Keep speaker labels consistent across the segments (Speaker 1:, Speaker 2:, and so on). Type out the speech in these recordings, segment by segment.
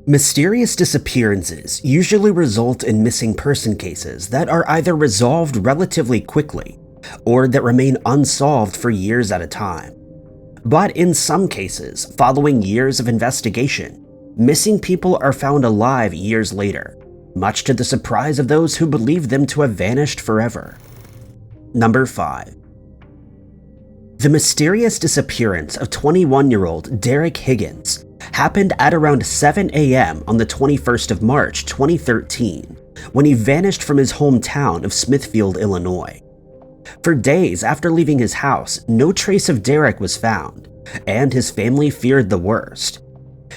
Speaker 1: Mysterious disappearances usually result in missing person cases that are either resolved relatively quickly or that remain unsolved for years at a time. But in some cases, following years of investigation, missing people are found alive years later, much to the surprise of those who believe them to have vanished forever. Number 5. The mysterious disappearance of 21-year-old Derek Higgins happened at around 7 a.m. on the 21st of March 2013, when he vanished from his hometown of Smithfield, Illinois. For days after leaving his house, no trace of Derek was found, and his family feared the worst.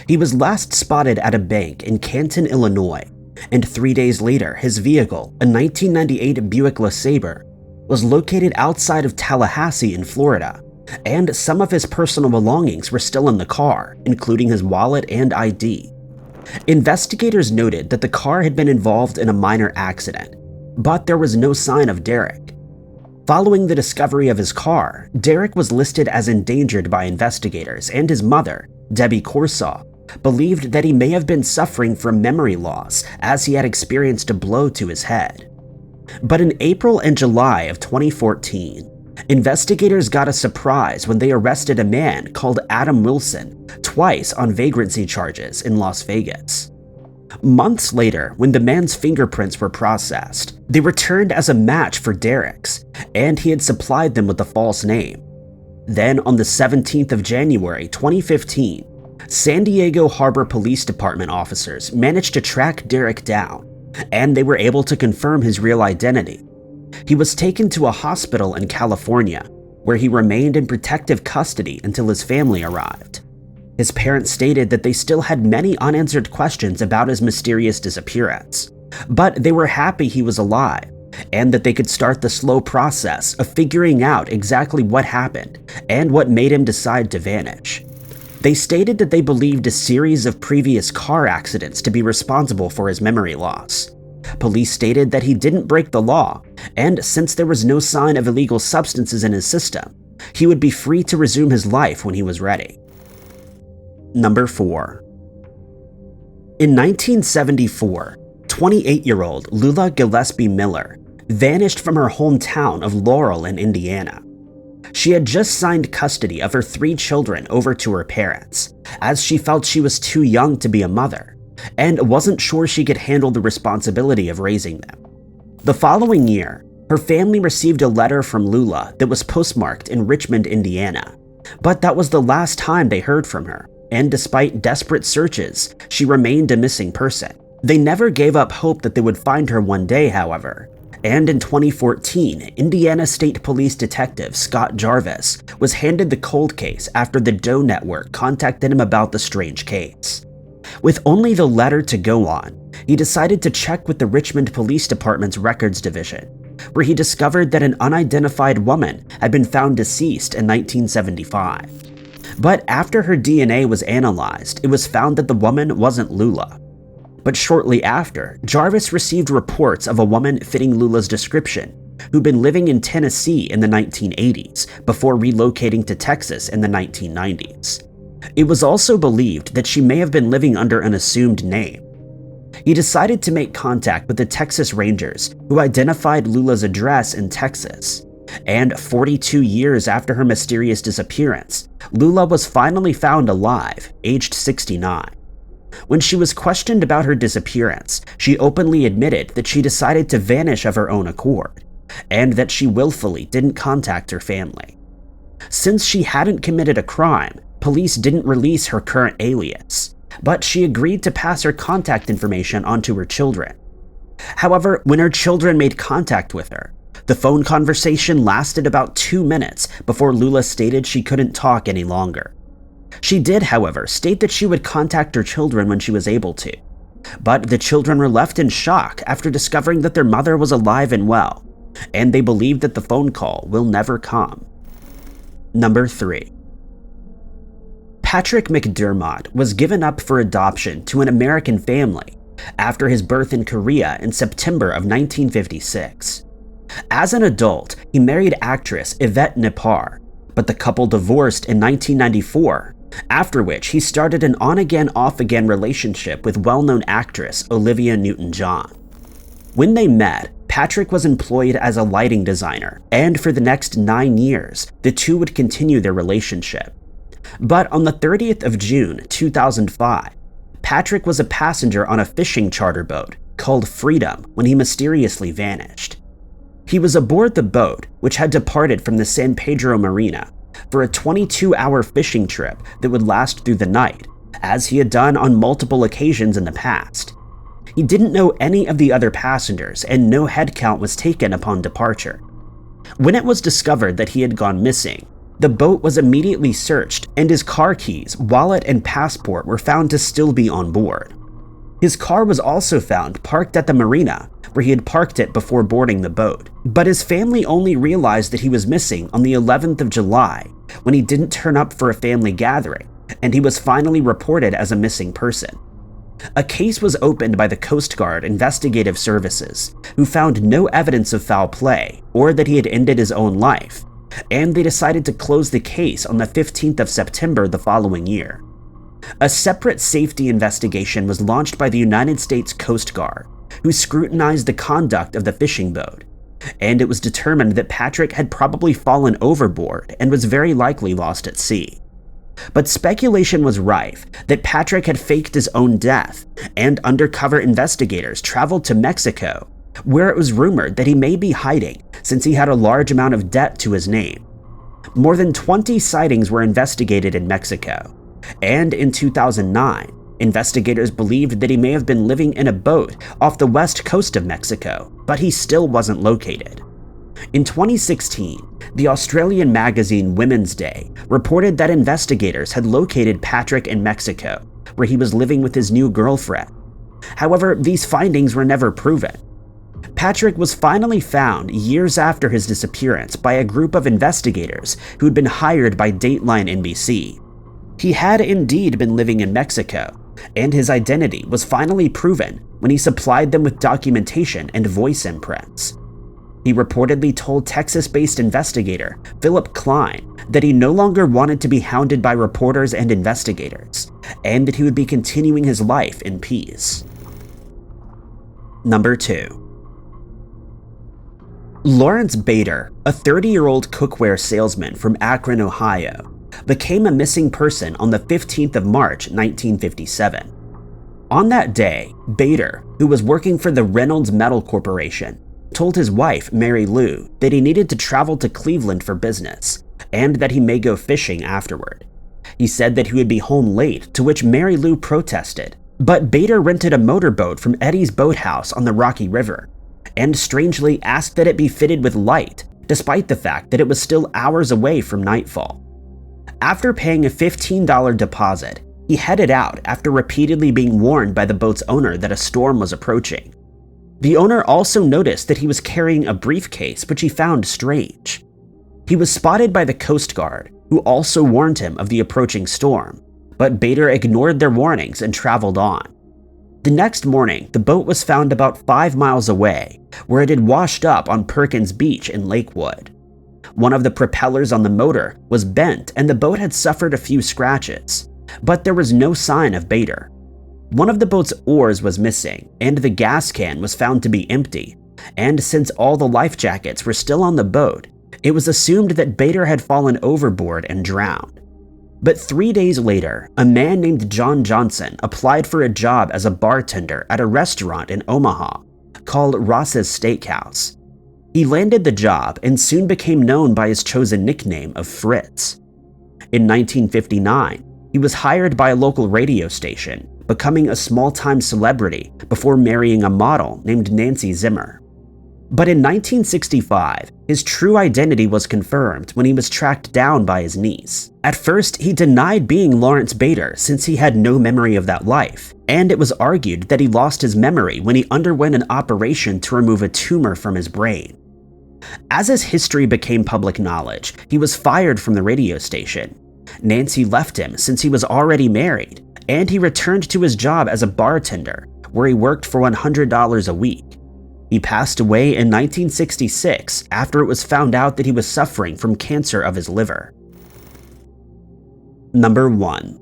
Speaker 1: He was last spotted at a bank in Canton, Illinois, and 3 days later his vehicle, a 1998 Buick LeSabre, was located outside of Tallahassee in Florida, and some of his personal belongings were still in the car, including his wallet and ID. Investigators noted that the car had been involved in a minor accident, but there was no sign of Derek. Following the discovery of his car, Derek was listed as endangered by investigators, and his mother, Debbie Corsaw, believed that he may have been suffering from memory loss as he had experienced a blow to his head. But in April and July of 2014, investigators got a surprise when they arrested a man called Adam Wilson twice on vagrancy charges in Las Vegas. Months later, when the man's fingerprints were processed, they returned as a match for Derek's, and he had supplied them with a false name. Then on the 17th of January 2015, San Diego Harbor Police Department officers managed to track Derek down, and they were able to confirm his real identity. He was taken to a hospital in California, where he remained in protective custody until his family arrived. His parents stated that they still had many unanswered questions about his mysterious disappearance, but they were happy he was alive, and that they could start the slow process of figuring out exactly what happened and what made him decide to vanish. They stated that they believed a series of previous car accidents to be responsible for his memory loss. Police stated that he didn't break the law, and since there was no sign of illegal substances in his system, he would be free to resume his life when he was ready. Number 4. In 1974, 28-year-old Lula Gillespie Miller vanished from her hometown of Laurel in Indiana. She had just signed custody of her 3 children over to her parents, as she felt she was too young to be a mother, and wasn't sure she could handle the responsibility of raising them. The following year, her family received a letter from Lula that was postmarked in Richmond, Indiana, but that was the last time they heard from her, and despite desperate searches, she remained a missing person. They never gave up hope that they would find her one day, however, and in 2014, Indiana State Police Detective Scott Jarvis was handed the cold case after the Doe Network contacted him about the strange case. With only the letter to go on, he decided to check with the Richmond Police Department's Records Division, where he discovered that an unidentified woman had been found deceased in 1975. But after her DNA was analyzed, it was found that the woman wasn't Lula. But shortly after, Jarvis received reports of a woman fitting Lula's description, who'd been living in Tennessee in the 1980s before relocating to Texas in the 1990s. It was also believed that she may have been living under an assumed name. He decided to make contact with the Texas Rangers, who identified Lula's address in Texas. And 42 years after her mysterious disappearance, Lula was finally found alive, aged 69. When she was questioned about her disappearance, she openly admitted that she decided to vanish of her own accord, and that she willfully didn't contact her family. Since she hadn't committed a crime, police didn't release her current alias, but she agreed to pass her contact information on to her children. However, when her children made contact with her, the phone conversation lasted about 2 minutes before Lula stated she couldn't talk any longer. She did, however, state that she would contact her children when she was able to, but the children were left in shock after discovering that their mother was alive and well, and they believed that the phone call will never come. Number 3. Patrick McDermott was given up for adoption to an American family after his birth in Korea in September of 1956. As an adult, he married actress Yvette Nepar, but the couple divorced in 1994, after which he started an on-again, off-again relationship with well-known actress Olivia Newton-John. When they met, Patrick was employed as a lighting designer, and for the next 9 years, the two would continue their relationship. But on the 30th of June 2005, Patrick was a passenger on a fishing charter boat called Freedom when he mysteriously vanished. He was aboard the boat, which had departed from the San Pedro Marina, for a 22-hour fishing trip that would last through the night, as he had done on multiple occasions in the past. He didn't know any of the other passengers, and no head count was taken upon departure. When it was discovered that he had gone missing, the boat was immediately searched, and his car keys, wallet, and passport were found to still be on board. His car was also found parked at the marina, where he had parked it before boarding the boat, but his family only realized that he was missing on the 11th of July, when he didn't turn up for a family gathering, and he was finally reported as a missing person. A case was opened by the Coast Guard Investigative Services, who found no evidence of foul play or that he had ended his own life, and they decided to close the case on the 15th of September the following year. A separate safety investigation was launched by the United States Coast Guard, who scrutinized the conduct of the fishing boat, and it was determined that Patrick had probably fallen overboard and was very likely lost at sea. But speculation was rife that Patrick had faked his own death, and undercover investigators traveled to Mexico, where it was rumored that he may be hiding since he had a large amount of debt to his name. More than 20 sightings were investigated in Mexico, and in 2009, investigators believed that he may have been living in a boat off the west coast of Mexico, but he still wasn't located. In 2016, the Australian magazine Women's Day reported that investigators had located Patrick in Mexico, where he was living with his new girlfriend. However, these findings were never proven. Patrick was finally found years after his disappearance by a group of investigators who'd been hired by Dateline NBC. He had indeed been living in Mexico, and his identity was finally proven when he supplied them with documentation and voice imprints. He reportedly told Texas-based investigator Philip Klein that he no longer wanted to be hounded by reporters and investigators, and that he would be continuing his life in peace. Number 2. Lawrence Bader, a 30-year-old cookware salesman from Akron, Ohio, became a missing person on the 15th of March, 1957. On that day, Bader, who was working for the Reynolds Metal Corporation, told his wife, Mary Lou, that he needed to travel to Cleveland for business, and that he may go fishing afterward. He said that he would be home late, to which Mary Lou protested, but Bader rented a motorboat from Eddie's Boathouse on the Rocky River, and strangely asked that it be fitted with light, despite the fact that it was still hours away from nightfall. After paying a $15 deposit, he headed out after repeatedly being warned by the boat's owner that a storm was approaching. The owner also noticed that he was carrying a briefcase, which he found strange. He was spotted by the Coast Guard, who also warned him of the approaching storm, but Bader ignored their warnings and traveled on. The next morning, the boat was found about 5 miles away, where it had washed up on Perkins Beach in Lakewood. One of the propellers on the motor was bent and the boat had suffered a few scratches, but there was no sign of Bader. One of the boat's oars was missing, and the gas can was found to be empty, and since all the life jackets were still on the boat, it was assumed that Bader had fallen overboard and drowned. But 3 days later, a man named John Johnson applied for a job as a bartender at a restaurant in Omaha called Ross's Steakhouse. He landed the job and soon became known by his chosen nickname of Fritz. In 1959, he was hired by a local radio station, becoming a small-time celebrity before marrying a model named Nancy Zimmer. But in 1965, his true identity was confirmed when he was tracked down by his niece. At first, he denied being Lawrence Bader since he had no memory of that life, and it was argued that he lost his memory when he underwent an operation to remove a tumor from his brain. As his history became public knowledge, he was fired from the radio station. Nancy left him since he was already married, and he returned to his job as a bartender, where he worked for $100 a week. He passed away in 1966 after it was found out that he was suffering from cancer of his liver. Number 1.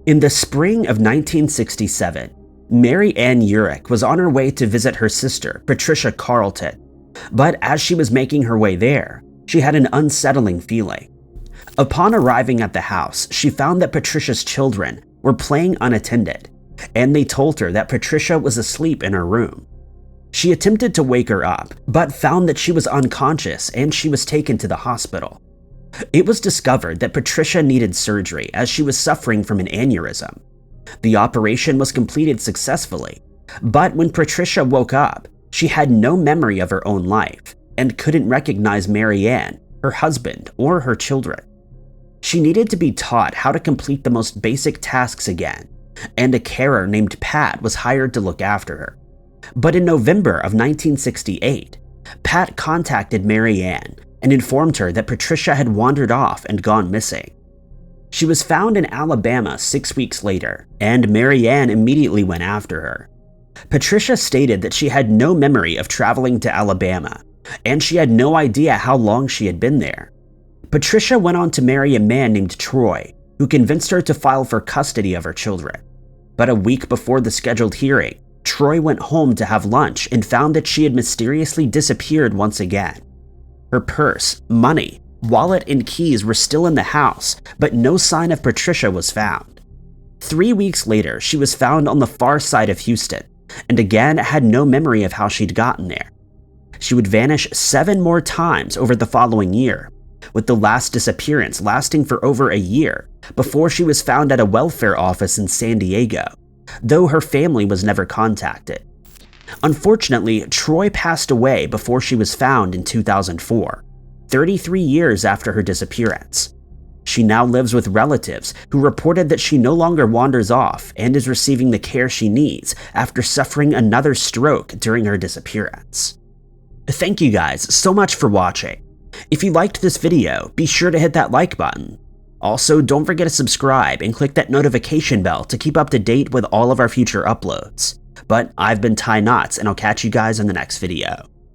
Speaker 1: In the spring of 1967, Mary Ann Urich was on her way to visit her sister, Patricia Carlton, but as she was making her way there, she had an unsettling feeling. Upon arriving at the house, she found that Patricia's children were playing unattended, and they told her that Patricia was asleep in her room. She attempted to wake her up, but found that she was unconscious and she was taken to the hospital. It was discovered that Patricia needed surgery as she was suffering from an aneurysm. The operation was completed successfully, but when Patricia woke up, she had no memory of her own life and couldn't recognize Mary Ann, her husband, or her children. She needed to be taught how to complete the most basic tasks again, and a carer named Pat was hired to look after her. But in November of 1968, Pat contacted Mary Ann and informed her that Patricia had wandered off and gone missing. She was found in Alabama 6 weeks later, and Mary Ann immediately went after her. Patricia stated that she had no memory of traveling to Alabama, and she had no idea how long she had been there. Patricia went on to marry a man named Troy, who convinced her to file for custody of her children. But a week before the scheduled hearing, Troy went home to have lunch and found that she had mysteriously disappeared once again. Her purse, money, wallet, and keys were still in the house, but no sign of Patricia was found. 3 weeks later, she was found on the far side of Houston, and again had no memory of how she'd gotten there. She would vanish 7 more times over the following year, with the last disappearance lasting for over a year before she was found at a welfare office in San Diego, though her family was never contacted. Unfortunately, Troy passed away before she was found in 2004, 33 years after her disappearance. She now lives with relatives who reported that she no longer wanders off and is receiving the care she needs after suffering another stroke during her disappearance. Thank you guys so much for watching. If you liked this video, be sure to hit that like button. Also, don't forget to subscribe and click that notification bell to keep up to date with all of our future uploads. But I've been Ty Knotts, and I'll catch you guys in the next video.